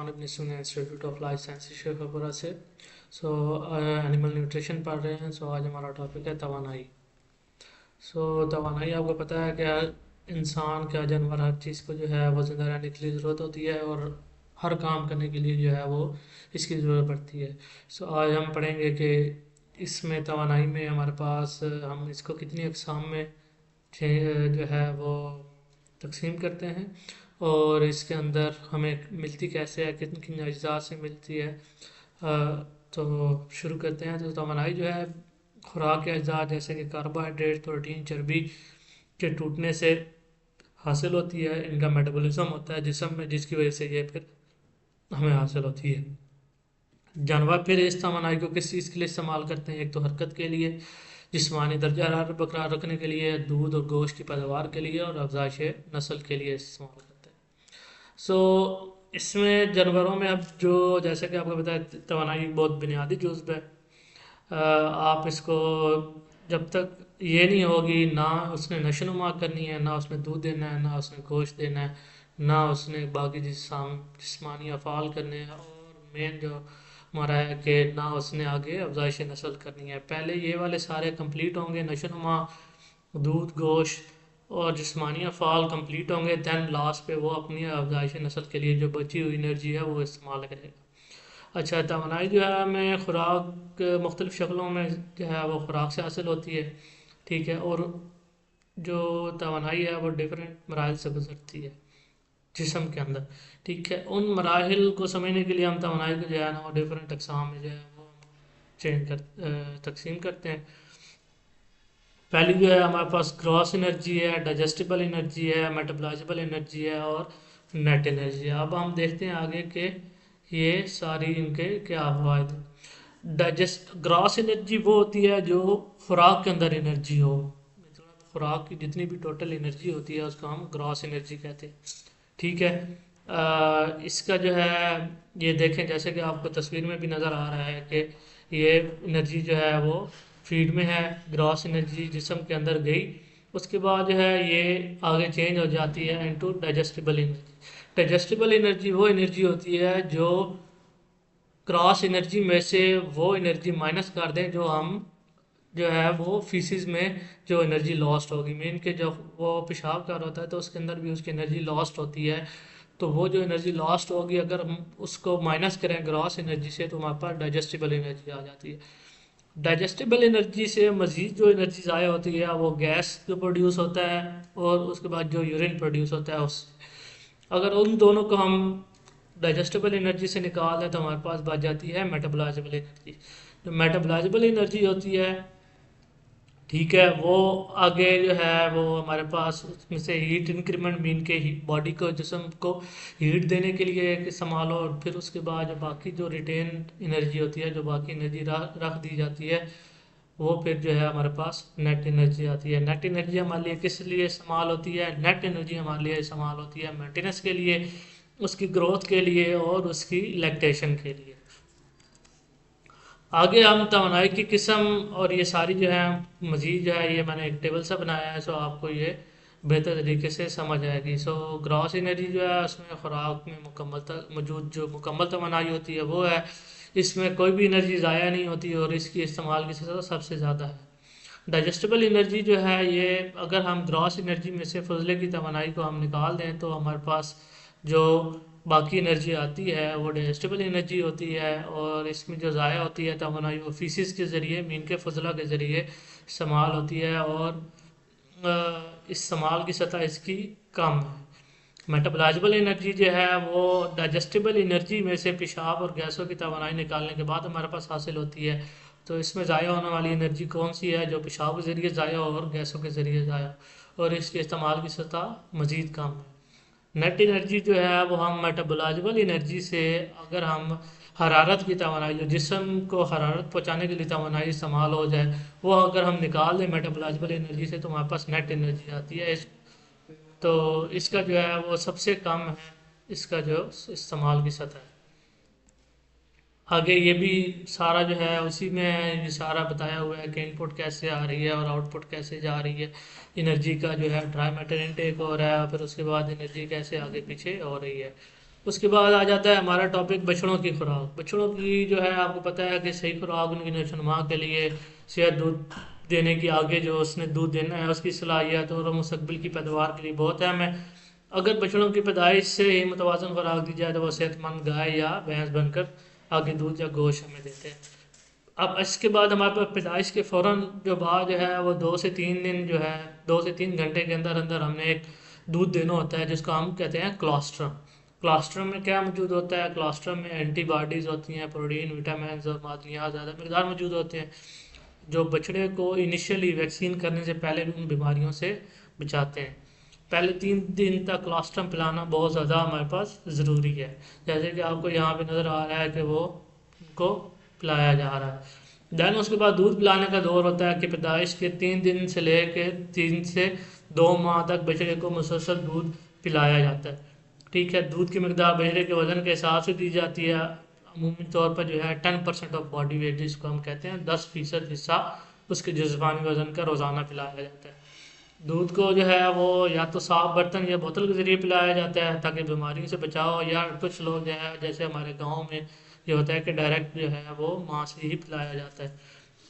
Usman ibn Sunna institute of life sciences Sheikhpura से। Animal nutrition पढ़ रहे हैं। आज हमारा टॉपिक है तवानाई। तवानाई आपको पता है क्या, इंसान क्या जानवर हर चीज़ को जो है वो जिंदा रहने के लिए ज़रूरत होती है और हर काम करने के लिए जो है वो इसकी ज़रूरत पड़ती है। आज हम पढ़ेंगे कि इसमें तवानाई में हमारे पास हम इसको कितनी अक़साम में जो है वो तकसीम करते हैं और इसके अंदर हमें मिलती कैसे है, कितनी कितनी अज्जा से मिलती है। तो शुरू करते हैं। तो तवानाई जो है खुराक के अज्जा जैसे कि कार्बोहाइड्रेट, प्रोटीन, चर्बी के टूटने से हासिल होती है। इनका मेटाबॉलिज्म होता है जिस्म में, जिसकी वजह से ये फिर हमें हासिल होती है। जानवर फिर इस तवानाई को किस चीज़ के लिए इस्तेमाल करते हैं? एक तो हरकत के लिए, जिस्मानी दर्जा हरारत बरकरार रखने के लिए, दूध और गोश्त की पैदावार के लिए और अफजाइश नस्ल के लिए इस्तेमाल करते हैं। इसमें जानवरों में अब जो जैसे कि आपको बताया तवानाई बहुत बुनियादी जुज़्व है। आप इसको जब तक ये नहीं होगी, ना उसने नशोनुमा करनी है, ना उसने दूध देना है, ना उसने गोश्त देना है, ना उसने बाकी जिस्मानी अफ़ाल करने हैं, और मेन जो हमारा है कि ना उसने आगे अफजाइश नस्ल करनी है। पहले ये वाले सारे कंप्लीट होंगे, नशोनुमा, दूध, गोश्त और जिस्मानी अफ़ाल कंप्लीट होंगे, दैन लास्ट पे वो अपनी अफजाइश नस्ल के लिए जो बची हुई एनर्जी है वो इस्तेमाल करेगा। अच्छा, तवानाई जो है हमें खुराक मुख्तलिफ़ शक्लों में जो है वो खुराक से हासिल होती है, ठीक है। और जो तवानाई है वो डिफरेंट मराहल से गुजरती है जिस्म के अंदर, ठीक है। उन मराहिल को समझने के लिए हम तवानाई को जो है ना वो डिफरेंट अक़साम में जो है वो तकसीम करते हैं। पहली जो है हमारे पास ग्रॉस एनर्जी है, डाइजेस्टिबल एनर्जी है, मेटाबॉलाइजेबल एनर्जी है और नेट एनर्जी है। अब हम देखते हैं आगे के ये सारी इनके क्या फ़ायदे। ग्रॉस एनर्जी वो होती है जो खुराक के अंदर एनर्जी हो, मतलब खुराक की जितनी भी टोटल एनर्जी होती है उसको हम ग्रॉस एनर्जी कहते हैं, ठीक है। इसका जो है ये देखें, जैसे कि आपको तस्वीर में भी नज़र आ रहा है कि ये एनर्जी जो है वो फीड में है, ग्रॉस एनर्जी जिस्म के अंदर गई, उसके बाद जो है ये आगे चेंज हो जाती है into digestible energy. Digestible energy वो एनर्जी होती है जो क्रॉस एनर्जी में से वो एनर्जी माइनस कर दें जो हम जो है वो फीसिस में जो एनर्जी लॉस्ट होगी। मीन के जब वो पेशाब कर रहा होता है तो उसके अंदर भी उसकी एनर्जी लॉस्ट होती है। तो वो जो एनर्जी लॉस्ट होगी अगर हम उसको माइनस करें ग्रॉस एनर्जी से तो हमारे पास डाइजेस्टिबल एनर्जी आ जाती है। डाइजेस्टिबल एनर्जी से मज़ीद जो एनर्जी ज़ाया होती है वो गैस जो प्रोड्यूस होता है और उसके बाद जो यूरिन प्रोड्यूस होता है उससे, अगर उन दोनों को हम डाइजेस्टिबल एनर्जी से निकाल दें तो हमारे पास बच जाती है मेटाबॉलाइजेबल एनर्जी। जो मेटाबॉलाइजेबल एनर्जी होती है, ठीक है, वो आगे जो है वो हमारे पास उसमें से हीट इंक्रीमेंट मीन के बॉडी को, जिस्म को हीट देने के लिए इस्तेमाल हो, और फिर उसके बाद जो बाकी जो रिटेन एनर्जी होती है, जो बाकी एनर्जी रख दी जाती है, वो फिर जो है हमारे पास नेट एनर्जी आती है। नेट एनर्जी हमारे लिए किस लिए इस्तेमाल होती है? नेट एनर्जी हमारे लिए इस्तेमाल होती है मेंटेनेंस के लिए, उसकी ग्रोथ के लिए और उसकी लैक्टेशन के लिए। आगे हम तवानाई की किस्म और ये सारी जो है मज़ीद जो है ये मैंने एक टेबल सा बनाया है, सो आपको ये बेहतर तरीके से समझ आएगी। ग्रॉस एनर्जी जो है उसमें खुराक में मौजूद जो मुकम्मल तवानाई होती है वो है, इसमें कोई भी एनर्जी ज़ाया नहीं होती और इसकी इस्तेमाल की सतह सबसे ज़्यादा है। डाइजेस्टिबल एनर्जी जो है ये अगर हम ग्रॉस एनर्जी में से फजले की तवानाई को हम निकाल दें तो हमारे पास जो बाकी एनर्जी आती है वो डाइजेस्टिबल एनर्जी होती है, और इसमें जो ज़ाया होती है तवानाई वो फीसिस के ज़रिए, मीन के फजला के ज़रिए इस्तेमाल होती है और इस्तेमाल की सतह इसकी कम है। मेटाबॉलाइजेबल एनर्जी जो है वो डाइजेस्टिबल एनर्जी में से पेशाब और गैसों की तवानाई निकालने के बाद हमारे पास हासिल होती है। तो इसमें ज़ाया होने वाली एनर्जी कौन सी है? जो पेशाब के ज़रिए ज़ाया और गैसों के ज़रिए ज़ाया, और इसके इस्तेमाल की सतह मज़ीद कम है। नेट एनर्जी जो है वो हम मेटाबॉलाइजेबल एनर्जी से, अगर हम हरारत की तवानाई, जो जिस्म को हरारत पहुंचाने के लिए तवानाई इस्तेमाल हो जाए, वो अगर हम निकाल दें मेटाबॉलाइजेबल एनर्जी से तो हमारे पास नेट एनर्जी आती है। तो इसका जो है वो सबसे कम है, इसका जो इस्तेमाल की सतह है। आगे ये भी सारा जो है उसी में ये सारा बताया हुआ है कि इनपुट कैसे आ रही है और आउटपुट कैसे जा रही है। एनर्जी का जो है ड्राई मैटर इनटेक हो रहा है, फिर उसके बाद एनर्जी कैसे आगे पीछे हो रही है। उसके बाद आ जाता है हमारा टॉपिक बछड़ों की खुराक। बछड़ों की जो है आपको पता है कि सही खुराक उनकी नशोनुमा के लिए, सेहत दूध देने की, आगे जो उसने दूध देना है उसकी सलाहियत और मुस्तकबिल की पैदावार के लिए बहुत अहम है। अगर बछड़ों की पैदाइश से ही मुतवाज़न खुराक दी जाए तो वो सेहतमंद गाय या भैंस बनकर आगे दूध या गोश्त हमें देते हैं। अब इसके बाद हमारे पास पैदाइश के फ़ौरन जो बाद जो है वो 2 से 3 दिन जो है, 2 से 3 घंटे के अंदर अंदर हमने एक दूध देना होता है जिसको हम कहते हैं क्लोस्ट्रम। क्लोस्ट्रम में क्या मौजूद होता है? क्लोस्ट्रम में एंटीबॉडीज़ होती हैं, प्रोटीन, विटामिन और मादनियात ज़्यादा मकदार मौजूद होते हैं जो बछड़े को इनिशियली वैक्सीन करने से पहले भी उन बीमारियों से बचाते हैं। पहले 3 दिन तक क्लोस्ट्रम पिलाना बहुत ज़्यादा हमारे पास ज़रूरी है, जैसे कि आपको यहाँ पे नज़र आ रहा है कि वो उनको पिलाया जा रहा है। देन उसके बाद दूध पिलाने का दौर होता है कि पैदाइश के 3 दिन से लेकर 3 से 2 माह तक बछड़े को मुसलसल दूध पिलाया जाता है। ठीक है, दूध की मकदार बछड़े के वजन के हिसाब से दी जाती है। अमूमी तौर पर जो है 10% ऑफ बॉडी वेट जिसको हम कहते हैं, 10% हिस्सा उसके जिस्मानी वजन का रोज़ाना पिलाया जाता है। दूध को जो है वो या तो साफ बर्तन या बोतल के ज़रिए पिलाया जाता है ताकि बीमारियों से बचाव हो, या कुछ लोग जो है जैसे हमारे गांव में ये होता है कि डायरेक्ट जो है वो माँ से ही पिलाया जाता है।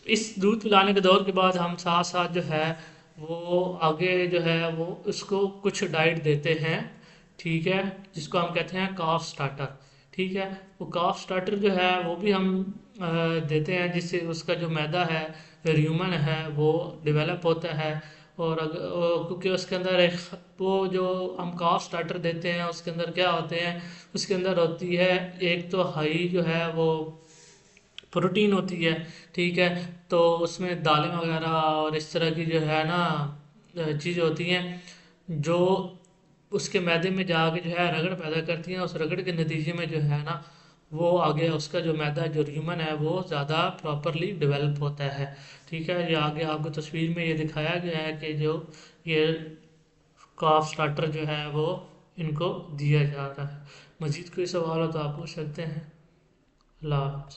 इस दूध पिलाने के दौर के बाद हम साथ साथ जो है वो आगे जो है वो उसको कुछ डाइट देते हैं। ठीक है, जिसको हम कहते हैं काफ स्टार्टर। ठीक है, वो काफ स्टार्टर जो है वो भी हम देते हैं जिससे उसका जो मैदा है, र्यूमन है, वो डेवलप होता है। और क्योंकि उसके अंदर एक वो जो हम काफ स्टार्टर देते हैं उसके अंदर क्या होते हैं, उसके अंदर होती है एक तो हाई जो है वो प्रोटीन होती है। ठीक है, तो उसमें दालें वगैरह और इस तरह की जो है ना चीज़ होती हैं जो उसके मैदे में जाके जो है रगड़ पैदा करती हैं। उस रगड़ के नतीजे में जो है ना वो आगे उसका जो मैदा जो र्यूमन है वो ज़्यादा प्रॉपरली डेवलप होता है। ठीक है, ये आगे आपको तस्वीर में ये दिखाया गया है कि जो ये काफ स्टार्टर जो है वो इनको दिया जा रहा है। मज़ीद कोई सवाल हो तो आप पूछ सकते हैं। अल्लाह हाफ़िज़।